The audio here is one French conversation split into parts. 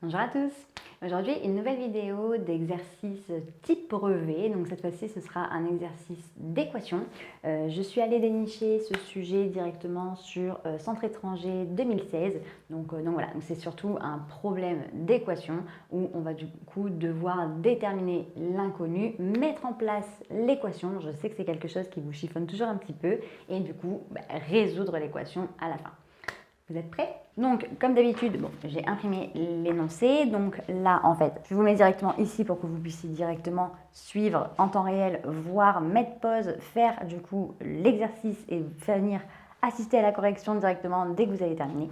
Bonjour à tous. Aujourd'hui, une nouvelle vidéo d'exercice type brevet. Donc cette fois-ci, ce sera un exercice d'équation. Je suis allée dénicher ce sujet directement sur Centre étranger 2016. Donc voilà, c'est surtout un problème d'équation où on va du coup devoir déterminer l'inconnu, mettre en place l'équation. Je sais que c'est quelque chose qui vous chiffonne toujours un petit peu et du coup résoudre l'équation à la fin. Vous êtes prêts? Donc, comme d'habitude, j'ai imprimé l'énoncé. Donc là, en fait, je vous mets directement ici pour que vous puissiez directement suivre en temps réel, voir, mettre pause, faire du coup l'exercice et venir assister à la correction directement dès que vous avez terminé.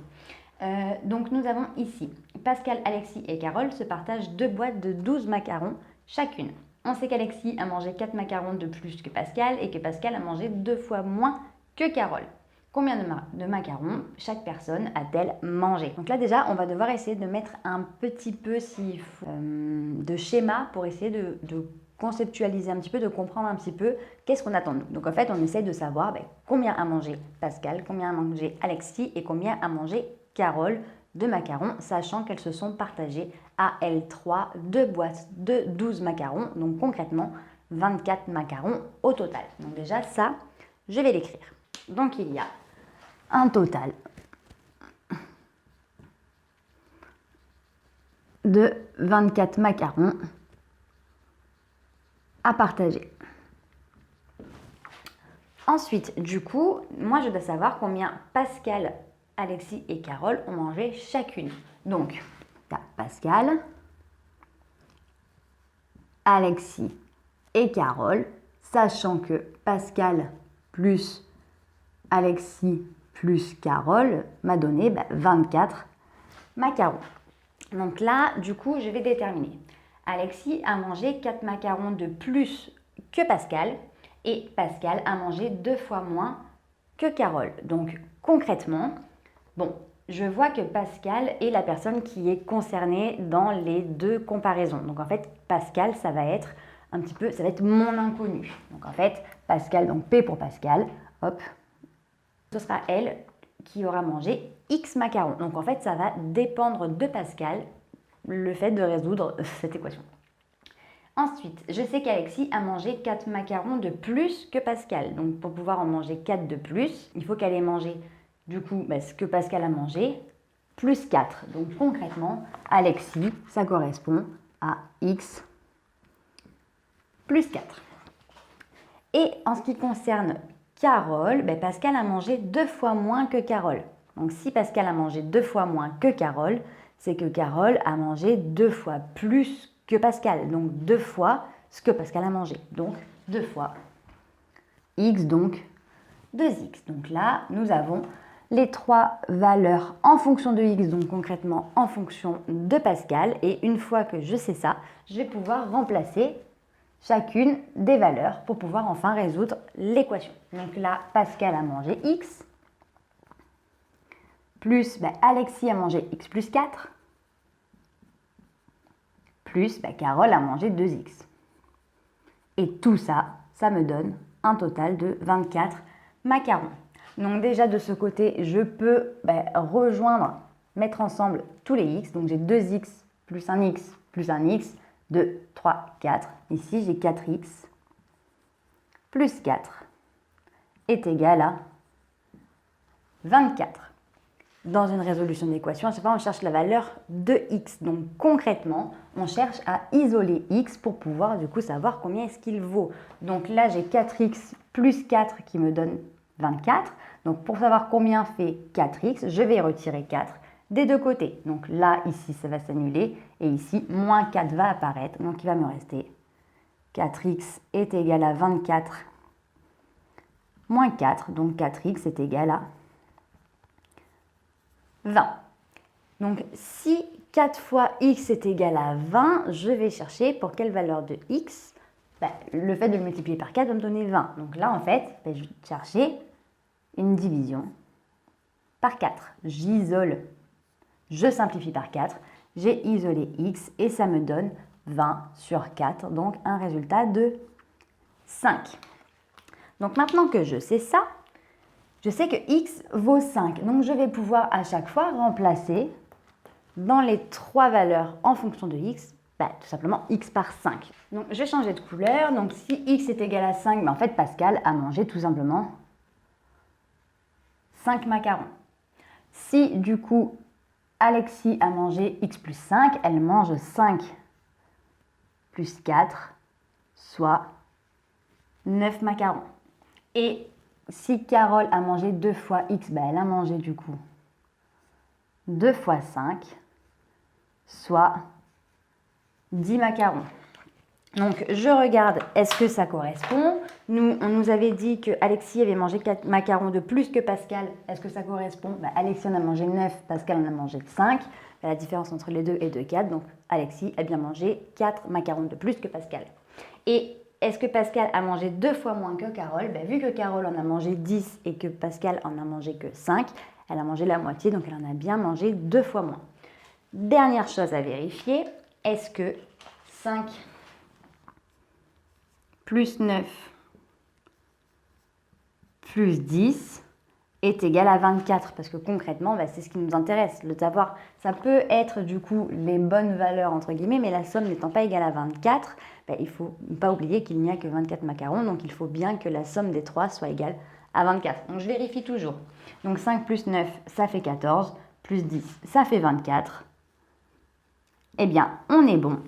Donc nous avons ici, Pascal, Alexis et Carole se partagent 2 boîtes de 12 macarons chacune. On sait qu'Alexis a mangé 4 macarons de plus que Pascal et que Pascal a mangé 2 fois moins que Carole. Combien de macarons chaque personne a-t-elle mangé? Donc là déjà, on va devoir essayer de mettre un petit peu de schéma pour essayer de conceptualiser un petit peu, de comprendre un petit peu qu'est-ce qu'on attend de nous. Donc en fait, on essaye de savoir combien a mangé Pascal, combien a mangé Alexis et combien a mangé Carole de macarons, sachant qu'elles se sont partagées à L3 2 boîtes de 12 macarons, donc concrètement 24 macarons au total. Donc déjà ça, je vais l'écrire. Donc il y a un total de 24 macarons à partager. Ensuite, du coup, moi je dois savoir combien Pascal, Alexis et Carole ont mangé chacune. Donc, tu as Pascal, Alexis et Carole, sachant que Pascal plus Alexis plus Carole m'a donné 24 macarons. Donc là, du coup, je vais déterminer. Alexis a mangé 4 macarons de plus que Pascal et Pascal a mangé 2 fois moins que Carole. Donc concrètement, je vois que Pascal est la personne qui est concernée dans les deux comparaisons. Donc en fait, Pascal, ça va être un petit peu, ça va être mon inconnu. Donc en fait, Pascal, donc P pour Pascal, hop, ce sera elle qui aura mangé X macarons. Donc en fait, ça va dépendre de Pascal, le fait de résoudre cette équation. Ensuite, je sais qu'Alexis a mangé 4 macarons de plus que Pascal. Donc pour pouvoir en manger 4 de plus, il faut qu'elle ait mangé du coup ce que Pascal a mangé, plus 4. Donc concrètement, Alexis, ça correspond à X plus 4. Et en ce qui concerne Carole, Pascal a mangé 2 fois moins que Carole. Donc si Pascal a mangé 2 fois moins que Carole, c'est que Carole a mangé 2 fois plus que Pascal. Donc 2 fois ce que Pascal a mangé. Donc 2 fois X, donc 2X. Donc là, nous avons les 3 valeurs en fonction de X, donc concrètement en fonction de Pascal. Et une fois que je sais ça, je vais pouvoir remplacer chacune des valeurs pour pouvoir enfin résoudre l'équation. Donc là, Pascal a mangé X, plus Alexis a mangé X plus 4, plus Carole a mangé 2X. Et tout ça, ça me donne un total de 24 macarons. Donc déjà de ce côté, je peux rejoindre, mettre ensemble tous les X. Donc j'ai 2X plus 1X plus 1X. 2, 3, 4. Ici, j'ai 4x plus 4 est égal à 24. Dans une résolution d'équation, à chaque fois, on cherche la valeur de x. Donc, concrètement, on cherche à isoler x pour pouvoir, du coup, savoir combien est-ce qu'il vaut. Donc là, j'ai 4x plus 4 qui me donne 24. Donc, pour savoir combien fait 4x, je vais retirer 4 des deux côtés. Donc là, ici, ça va s'annuler. Et ici, moins 4 va apparaître. Donc, il va me rester 4x est égal à 24 moins 4. Donc, 4x est égal à 20. Donc, si 4 fois x est égal à 20, je vais chercher pour quelle valeur de x? Le fait de le multiplier par 4 va me donner 20. Donc là, en fait, je vais chercher une division par 4. J'isole. Je simplifie par 4, j'ai isolé x et ça me donne 20 sur 4, donc un résultat de 5. Donc maintenant que je sais ça, je sais que x vaut 5. Donc je vais pouvoir à chaque fois remplacer dans les trois valeurs en fonction de x, tout simplement x par 5. Donc je vais changer de couleur. Donc si x est égal à 5, en fait Pascal a mangé tout simplement 5 macarons. Si du coup Alexis a mangé x plus 5, elle mange 5 plus 4, soit 9 macarons. Et si Carole a mangé 2 fois x, elle a mangé du coup 2 fois 5, soit 10 macarons. Donc je regarde, est-ce que ça correspond? Nous, on nous avait dit que Alexis avait mangé 4 macarons de plus que Pascal. Est-ce que ça correspond? Alexis en a mangé 9, Pascal en a mangé 5. La différence entre les deux est de 4, donc Alexis a bien mangé 4 macarons de plus que Pascal. Et est-ce que Pascal a mangé 2 fois moins que Carole? Vu que Carole en a mangé 10 et que Pascal en a mangé que 5, elle a mangé la moitié, donc elle en a bien mangé 2 fois moins. Dernière chose à vérifier, est-ce que 5 plus 9 plus 10 est égal à 24? Parce que concrètement, c'est ce qui nous intéresse, le savoir. Ça peut être du coup les bonnes valeurs entre guillemets, mais la somme n'étant pas égale à 24, il ne faut pas oublier qu'il n'y a que 24 macarons, donc il faut bien que la somme des trois soit égale à 24. Donc je vérifie toujours. Donc 5 plus 9, ça fait 14, plus 10, ça fait 24. Eh bien, on est bon.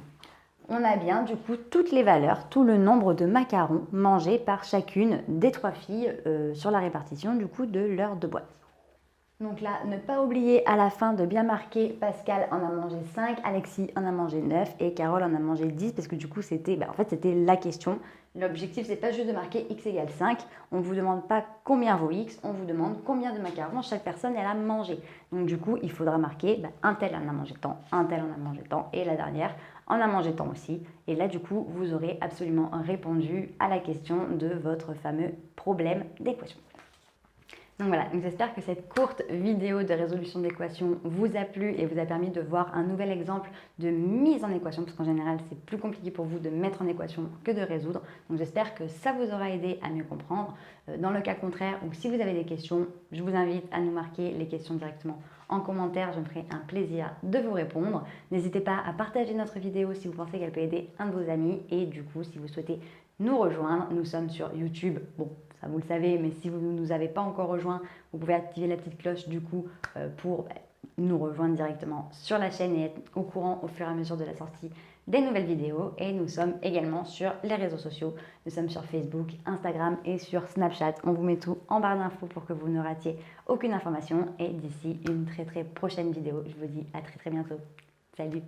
On a bien du coup toutes les valeurs, tout le nombre de macarons mangés par chacune des trois filles sur la répartition du coup de leurs deux boîtes. Donc là, ne pas oublier à la fin de bien marquer Pascal en a mangé 5, Alexis en a mangé 9 et Carole en a mangé 10 parce que du coup c'était c'était la question. L'objectif c'est pas juste de marquer x égale 5, on ne vous demande pas combien vaut x, on vous demande combien de macarons chaque personne elle a mangé. Donc du coup il faudra marquer un tel en a mangé tant, un tel en a mangé tant et la dernière en a mangé tant aussi. Et là du coup vous aurez absolument répondu à la question de votre fameux problème d'équation. Donc voilà, j'espère que cette courte vidéo de résolution d'équation vous a plu et vous a permis de voir un nouvel exemple de mise en équation, parce qu'en général, c'est plus compliqué pour vous de mettre en équation que de résoudre. Donc j'espère que ça vous aura aidé à mieux comprendre. Dans le cas contraire, ou si vous avez des questions, je vous invite à nous marquer les questions directement en commentaire. Je me ferai un plaisir de vous répondre. N'hésitez pas à partager notre vidéo si vous pensez qu'elle peut aider un de vos amis. Et du coup, si vous souhaitez nous rejoindre, nous sommes sur YouTube. Bon, ça vous le savez, mais si vous ne nous avez pas encore rejoint, vous pouvez activer la petite cloche du coup pour nous rejoindre directement sur la chaîne et être au courant au fur et à mesure de la sortie des nouvelles vidéos. Et nous sommes également sur les réseaux sociaux. Nous sommes sur Facebook, Instagram et sur Snapchat. On vous met tout en barre d'infos pour que vous ne ratiez aucune information. Et d'ici une très prochaine vidéo, je vous dis à très bientôt. Salut!